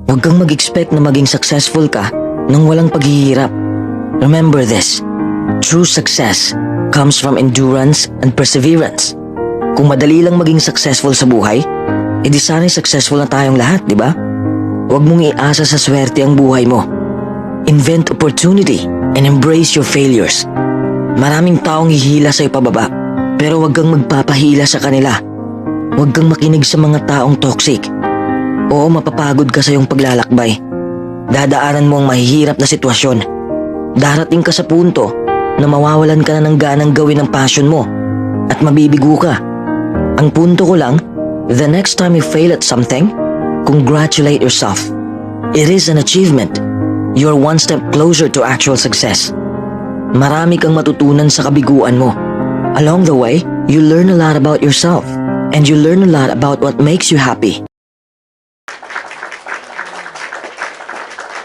Huwag kang mag-expect na maging successful ka nang walang paghihirap. Remember this, true success comes from endurance and perseverance. Kung madali lang maging successful sa buhay, edi sana'y successful na tayong lahat, di ba? Huwag mong iasa sa swerte ang buhay mo. Invent opportunity and embrace your failures. Maraming taong hihila sa'yo pababa, pero huwag kang magpapahila sa kanila. Huwag kang makinig sa mga taong toxic. Oo, mapapagod ka sa iyong paglalakbay. Dadaanan mo ang mahihirap na sitwasyon. Darating ka sa punto na mawawalan ka na ng ganang gawin ang passion mo at mabibigo ka. Ang punto ko lang, the next time you fail at something, congratulate yourself. It is an achievement. You're one step closer to actual success. Marami kang matutunan sa kabiguan mo. Along the way, you learn a lot about yourself and you learn a lot about what makes you happy.